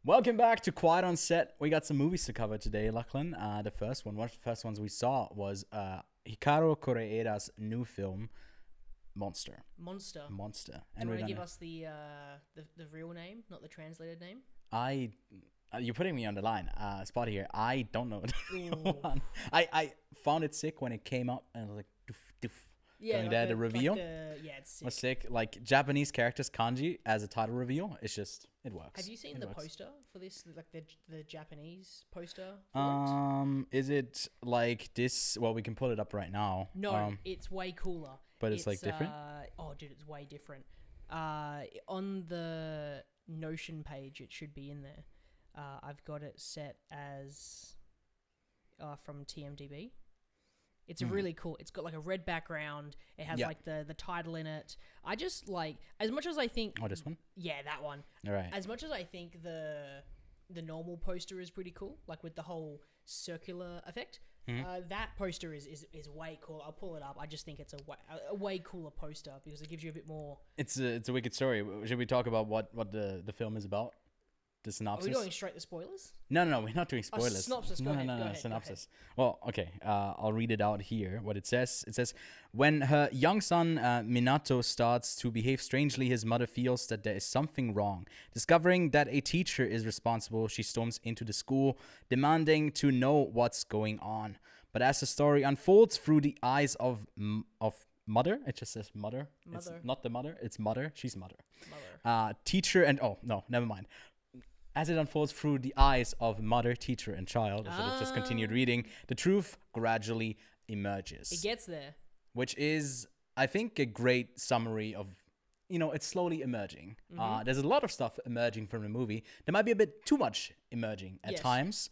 Welcome back to Quiet on Set. We got some movies to cover today, Lachlan. One of the first ones we saw was Hikaru Kore-eda's new film, Monster. Monster. And Do we're you want to gonna. give us the real name, not the translated name? You're putting me on the line. Spot here. I don't know. Ooh. I found it sick when it came up, and I was like, doof, doof. Yeah, Going there, the reveal it's sick. was sick. Like Japanese characters kanji as a title reveal. It's just it works. Have you seen It the works. poster for this? Like the Japanese poster? For it? Is it like this? Well, we can pull it up right now. No, it's way cooler. But it's like different? Oh, dude, it's way different. On the Notion page, it should be in there. I've got it set as from TMDB. It's really cool. It's got like a red background. It has like the title in it. I just like, as much as I think... Oh, this one? Yeah, that one. All right. As much as I think the normal poster is pretty cool, like with the whole circular effect, that poster is way cool. I'll pull it up. I just think it's a way cooler poster because it gives you a bit more... It's a wicked story. Should we talk about what the film is about? The synopsis? Are we going straight to spoilers? No, we're not doing spoilers. Synopsis, go ahead. No, synopsis. Well, okay, I'll read it out here. What it says, when her young son Minato starts to behave strangely, his mother feels that there is something wrong. Discovering that a teacher is responsible, she storms into the school, demanding to know what's going on. But as the story unfolds through the eyes of mother, it just says mother. It's not the mother, it's mother. She's mother. Teacher and never mind. As it unfolds through the eyes of mother, teacher, and child, as I just continued reading, the truth gradually emerges. It gets there. Which is, I think, a great summary of, it's slowly emerging. There's a lot of stuff emerging from the movie. There might be a bit too much emerging at times.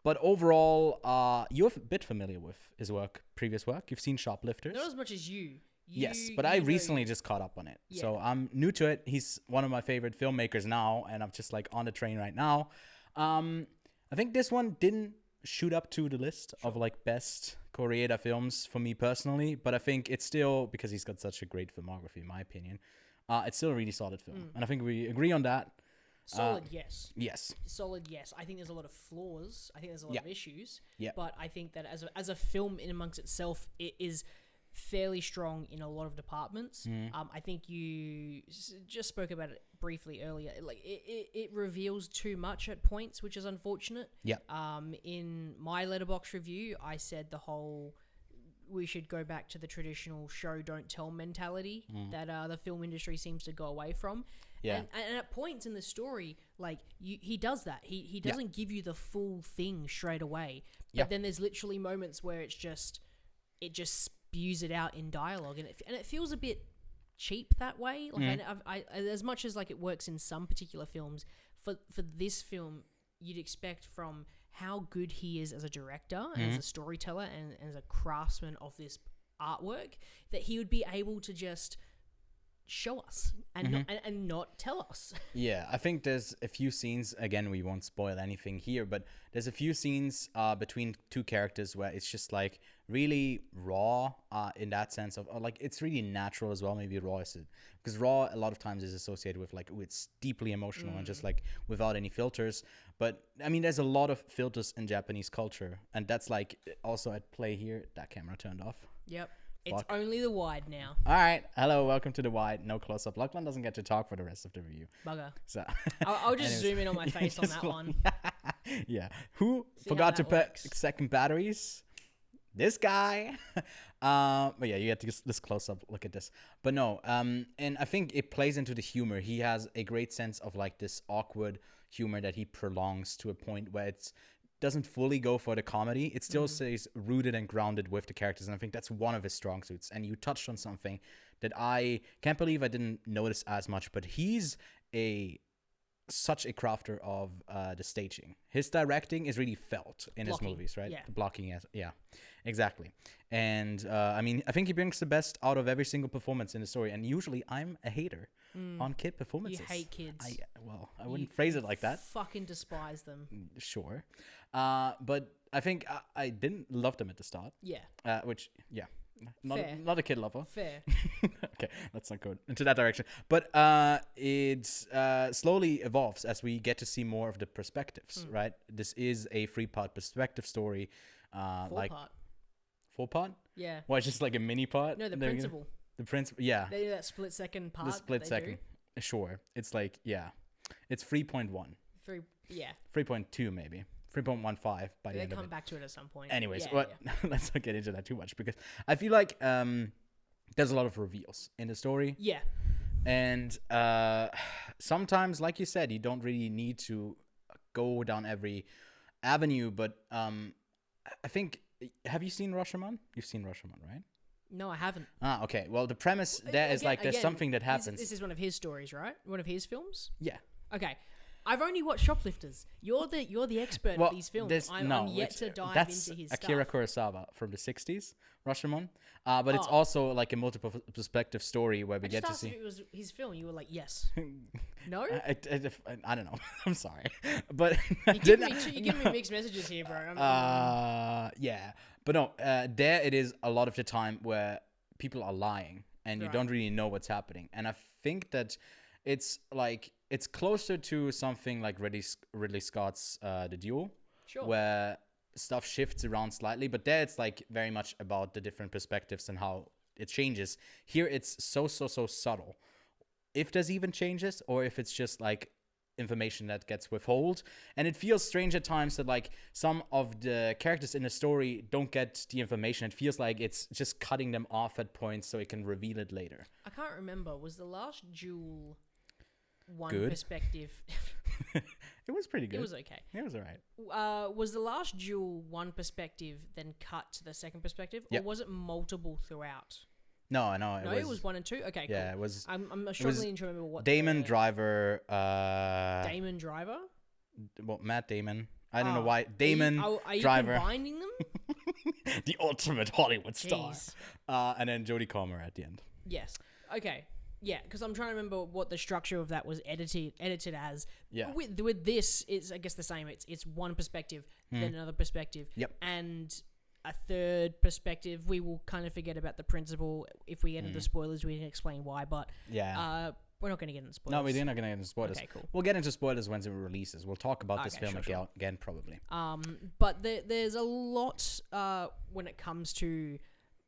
But overall, you're a bit familiar with his previous work. You've seen Shoplifters. Not as much as you. Yes, but I recently just caught up on it. Yeah. So I'm new to it. He's one of my favorite filmmakers now, and I'm just like on the train right now. I think this one didn't shoot up to the list of like best Kore-eda films for me personally, but I think it's still, because he's got such a great filmography in my opinion, it's still a really solid film. And I think we agree on that. Solid, yes. Yes. Solid, yes. I think there's a lot of flaws. I think there's a lot of issues. Yeah. But I think that as a film in amongst itself, it is fairly strong in a lot of departments. I think you just spoke about it briefly earlier. Like it reveals too much at points, which is unfortunate. Yeah. In my Letterboxd review, I said we should go back to the traditional show don't tell mentality that the film industry seems to go away from. Yeah. And at points in the story, like he does that. He doesn't give you the full thing straight away. But then there's literally moments where it just spews it out in dialogue, and it feels a bit cheap that way. Like I as much as like it works in some particular films, for this film, you'd expect from how good he is as a director and as a storyteller and as a craftsman of this artwork, that he would be able to just show us and not tell us. Yeah, I think there's a few scenes, again, we won't spoil anything here, but there's a few scenes between two characters where it's just like really raw in that sense of like it's really natural as well. Maybe raw is it, because raw a lot of times is associated with like it's deeply emotional and just like without any filters. But I mean, there's a lot of filters in Japanese culture, and that's like also at play here. That camera turned off. Yep. It's only the wide now. All right. Hello. Welcome to the wide. No close up. Lachlan doesn't get to talk for the rest of the review. Bugger. So I'll just zoom in on my face on that one. Yeah. Who forgot to put second batteries? This guy. But yeah, you get this close up look at this. But no. And I think it plays into the humor. He has a great sense of like this awkward humor that he prolongs to a point where it's doesn't fully go for the comedy. It still stays rooted and grounded with the characters, and I think that's one of his strong suits. And you touched on something that I can't believe I didn't notice as much, but he's such a crafter of the staging. His directing is really felt in his movies, right? Yeah. The blocking, yeah, exactly. And I mean, I think he brings the best out of every single performance in the story. And usually, I'm a hater on kid performances. You hate kids. I wouldn't phrase it like that. Fucking despise them. Sure. But I think I didn't love them at the start. Yeah. Which, yeah. Not a kid lover. Fair. Okay, let's not go into that direction. But it slowly evolves as we get to see more of the perspectives, right? This is a 3-part perspective story. 4-part. 4-part? Yeah. Well, it's just like a mini part? No, the principal. The principal, yeah. They do that split-second part. The split second. Sure. It's like, yeah. It's 3.1. 3.2 maybe. 3.15 by the end of it. They come back to it at some point. Anyways, let's not get into that too much because I feel like there's a lot of reveals in the story. Yeah. And sometimes, like you said, you don't really need to go down every avenue. But I think, have you seen Rashomon? You've seen Rashomon, right? No, I haven't. Okay. Well, the premise there is like there's something that happens. This is one of his stories, right? One of his films? Yeah. Okay. I've only watched Shoplifters. You're the expert of these films. I'm yet to dive into his Akira stuff. Kurosawa from the 60s, Rashomon. But it's also like a multiple perspective story where we get to see. If it was his film, you were like, yes. No? I don't know. I'm sorry. But you're giving me mixed messages here, bro. Yeah. But no, there it is a lot of the time where people are lying and you don't really know what's happening. And I think that it's closer to something like Ridley Scott's The Duel, where stuff shifts around slightly, but there it's like very much about the different perspectives and how it changes. Here it's so subtle. If there's even changes or if it's just like information that gets withheld. And it feels strange at times that like some of the characters in the story don't get the information. It feels like it's just cutting them off at points so it can reveal it later. I can't remember. Was the last Duel one good perspective? It was pretty good. It was okay. It was alright. Was the last Duel one perspective then cut to the second perspective, or was it multiple throughout? No, it was 1 and 2. Okay, cool. Yeah, it was. I'm struggling to remember what Damon Driver. Damon Driver. Well, Matt Damon. I don't know why Damon are you Driver. combining them? The ultimate Hollywood star. And then Jodie Comer at the end. Yes. Okay. Yeah, because I'm trying to remember what the structure of that was edited as. Yeah. With this, it's I guess the same. It's one perspective, then another perspective. Yep. And a third perspective. We will kind of forget about the principle. If we get into spoilers, we can explain why. But we're not going to get into spoilers. No, we're not going to get into spoilers. Okay, cool. We'll get into spoilers when it releases. We'll talk about this film again, probably. But there's a lot when it comes to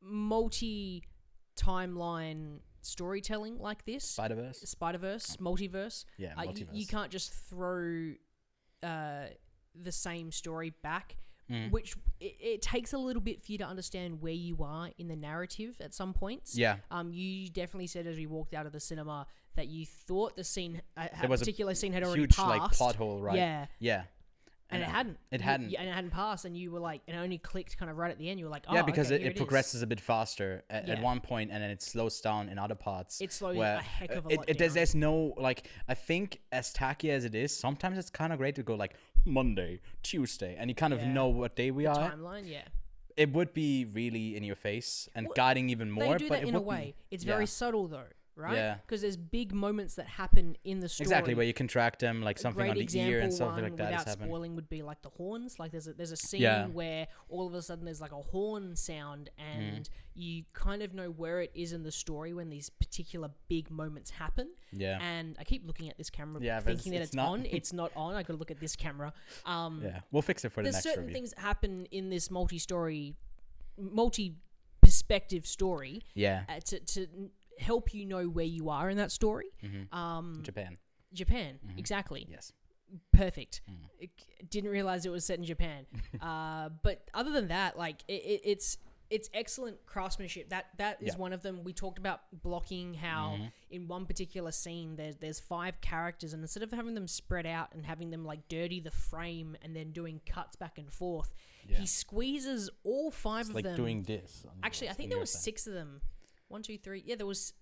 multi-timeline storytelling like this. Spider-Verse, multiverse. Yeah, multiverse. You can't just throw the same story back. Which it takes a little bit for you to understand where you are in the narrative at some points. Yeah. You definitely said as we walked out of the cinema that you thought the scene, a was particular scene had already huge, passed. like plot hole, right? Yeah. Yeah. And it hadn't. It hadn't. And it hadn't passed, and you were like, and it only clicked kind of right at the end. You were like, oh, yeah, because okay, it progresses a bit faster at one point, and then it slows down in other parts. It slows a heck of a lot down. There's no, like, I think as tacky as it is, sometimes it's kind of great to go like Monday, Tuesday, and you kind of know what day we are. Timeline, yeah. It would be really in your face and guiding even more. They do but that in a way. It's very subtle though. Right? Yeah. Because there's big moments that happen in the story. Exactly, where you can track them, like something on the ear and something like that is happening. Without spoiling would be like the horns. Like there's a scene where all of a sudden there's like a horn sound and you kind of know where it is in the story when these particular big moments happen. Yeah. And I keep looking at this camera thinking that it's on. It's not on. I got to look at this camera. Yeah, we'll fix it for the next review. There's certain things that happen in this multi-perspective story. Yeah. To help you know where you are in that story. Japan, exactly. Yes. Perfect. Didn't realize it was set in Japan. But other than that, like it's excellent craftsmanship. That is one of them. We talked about blocking, how in one particular scene there's 5 characters, and instead of having them spread out and having them like dirty the frame and then doing cuts back and forth, he squeezes all 5 of them. Like doing this. Actually, I think there was 6 of them. 1, 2, 3. Yeah, there was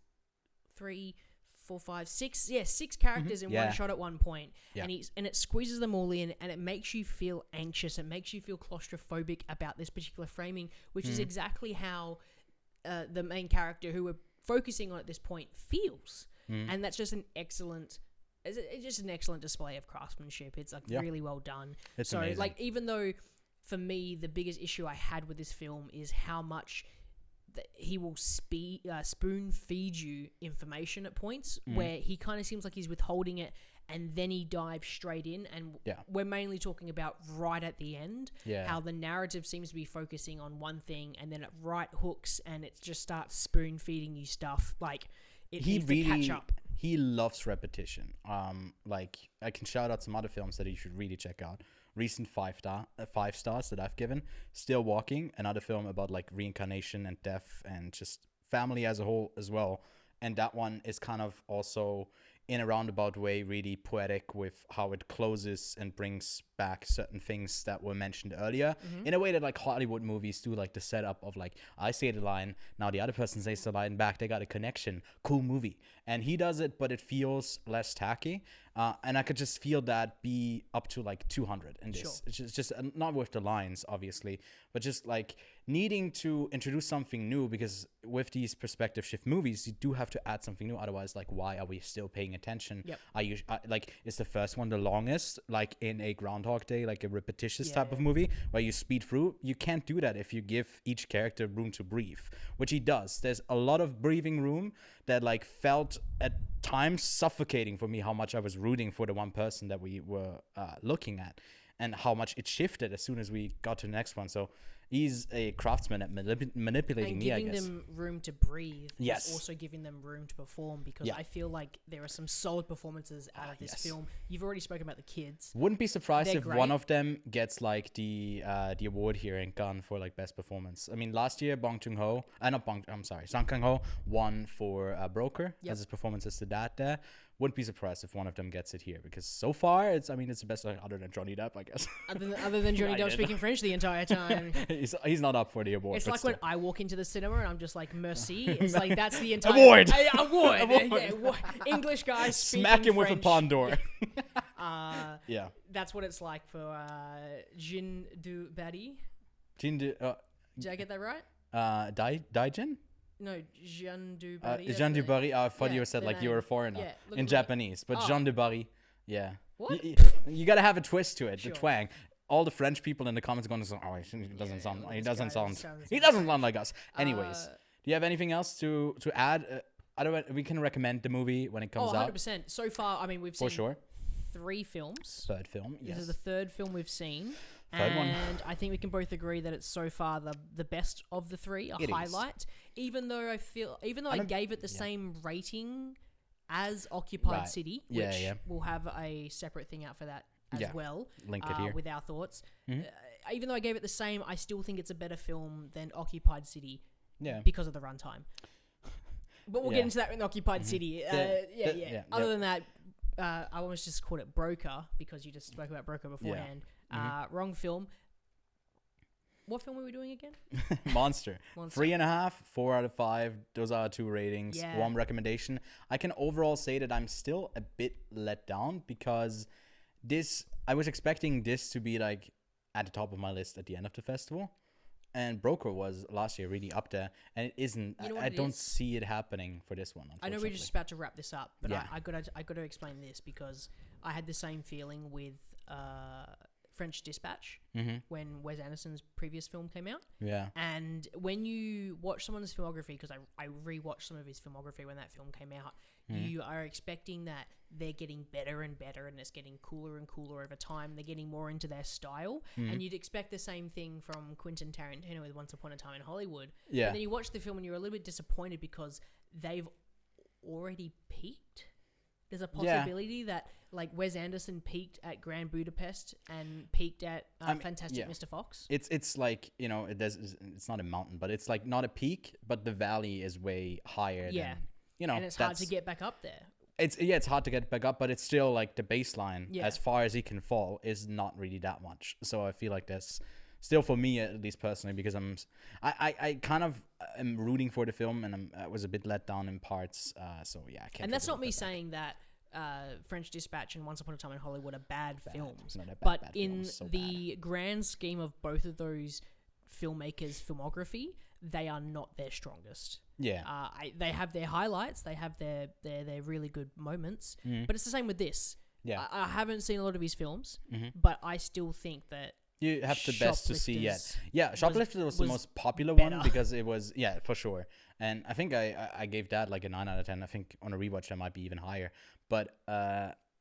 3, 4, 5, 6. Yeah, 6 characters in one shot at one point. Yeah. And it squeezes them all in, and it makes you feel anxious. It makes you feel claustrophobic about this particular framing, which is exactly how the main character who we're focusing on at this point feels. And that's just an excellent. It's just an excellent display of craftsmanship. It's like really well done. It's amazing. Like even though for me the biggest issue I had with this film is how much he will spoon feed you information at points where he kind of seems like he's withholding it, and then he dives straight in. And we're mainly talking about right at the end, how the narrative seems to be focusing on one thing, and then it right hooks and it just starts spoon feeding you stuff. Like it needs to catch up. He loves repetition. Like I can shout out some other films that you should really check out. Recent 5 stars that I've given. Still Walking, another film about like reincarnation and death and just family as a whole as well. And that one is kind of also in a roundabout way really poetic with how it closes and brings back certain things that were mentioned earlier in a way that like Hollywood movies do, like the setup of like I say the line, now the other person says the line back, they got a connection, cool movie. And he does it, but it feels less tacky, and I could just feel that be up to like 200 in this. It's just not with the lines obviously, but just like needing to introduce something new, because with these perspective shift movies you do have to add something new, otherwise like why are we still paying attention? Like is the first one the longest, like in a Groundhog Day, like a repetitious type of movie where you speed through? You can't do that if you give each character room to breathe, which he does. There's a lot of breathing room that like felt at times suffocating for me, how much I was rooting for the one person that we were looking at, and how much it shifted as soon as we got to the next one. So he's a craftsman at manipulating me, I guess. Giving them room to breathe. Yes. Is also giving them room to perform, because I feel like there are some solid performances out of this film. You've already spoken about the kids. Wouldn't be surprised They're if great. one of them gets like the award here in Cannes for like best performance. I mean, last year Song Kang-ho won for Broker as his performance as the dad there. Wouldn't be surprised if one of them gets it here, because so far it's the best, other than Johnny Depp, I guess. Other than Johnny Depp speaking French the entire time. He's not up for the award. It's like still. when I walk into the cinema and I'm just like, merci. It's like that's the entire award. Award. English guys speaking Smack him French. with a pond door. That's what it's like for Jean du Barry. Did I get that right? Daijin? No, Jean du Barry. Jean du Barry. I thought you said like you were a foreigner in Japanese, but Jean du Barry. Yeah. What? You gotta have a twist to it, the twang. All the French people in the comments going to say, "Oh, he doesn't sound like us." Anyways, do you have anything else to add? We can recommend the movie when it comes out. 100%. So far, I mean, we've seen 3 films. Third film. Yes. This is the third film we've seen. Third one. And I think we can both agree that it's so far the best of the 3, a highlight. Even though I gave it the same rating as Occupied City, which we'll have a separate thing out for that as well. Link it here with our thoughts. Even though I gave it the same, I still think it's a better film than Occupied City. Because of the runtime. But we'll get into that in Occupied City. Other than that, I almost just called it Broker because you just spoke about Broker beforehand. Wrong film. What film were we doing again? Monster. 3.5, 4 out of 5. Those are 2 ratings. 1 recommendation. I can overall say that I'm still a bit let down, because I was expecting this to be like at the top of my list at the end of the festival. And Broker was last year really up there, and it isn't. I don't see it happening for this one. I know we're just about to wrap this up, but I got to explain this, because I had the same feeling with French Dispatch when Wes Anderson's previous film came out. Yeah. And when you watch someone's filmography, because I rewatched some of his filmography when that film came out, you are expecting that they're getting better and better, and it's getting cooler and cooler over time. They're getting more into their style, and you'd expect the same thing from Quentin Tarantino with Once Upon a Time in Hollywood. Yeah. And then you watch the film and you're a little bit disappointed because they've already peaked. There's a possibility that like Wes Anderson peaked at Grand Budapest and peaked at Fantastic Mr. Fox. It's like, it's not a mountain, but it's like not a peak, but the valley is way higher than, and it's hard to get back up there. It's hard to get back up, but it's still like the baseline as far as he can fall is not really that much. So I feel like that's still, for me at least personally, because I kind of am rooting for the film, and I was a bit let down in parts. So yeah, I can't. And that's not me saying that French Dispatch and Once Upon a Time in Hollywood are bad films, but in the grand scheme of both of those filmmakers' filmography, they are not their strongest. Yeah, they have their highlights, they have their really good moments, but it's the same with this. Yeah, I haven't seen a lot of his films, but I still think that You have the best to see yet. Shoplifters Yeah, Shoplifter was the was most popular better. one because it was, yeah, for sure. And I think I gave that like a 9 out of 10. I think on a rewatch that might be even higher. But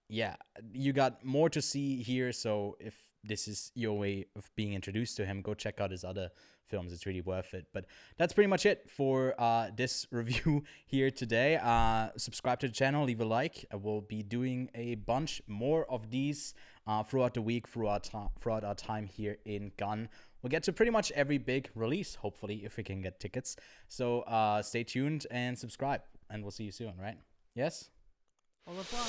yeah, you got more to see here. So if this is your way of being introduced to him, go check out his other films. It's really worth it. But that's pretty much it for this review here today. Subscribe to the channel, leave a like. I will be doing a bunch more of these throughout the week, throughout our time here in Cannes. We'll get to pretty much every big release, hopefully, if we can get tickets. So stay tuned and subscribe, and we'll see you soon, right? Yes? Au revoir.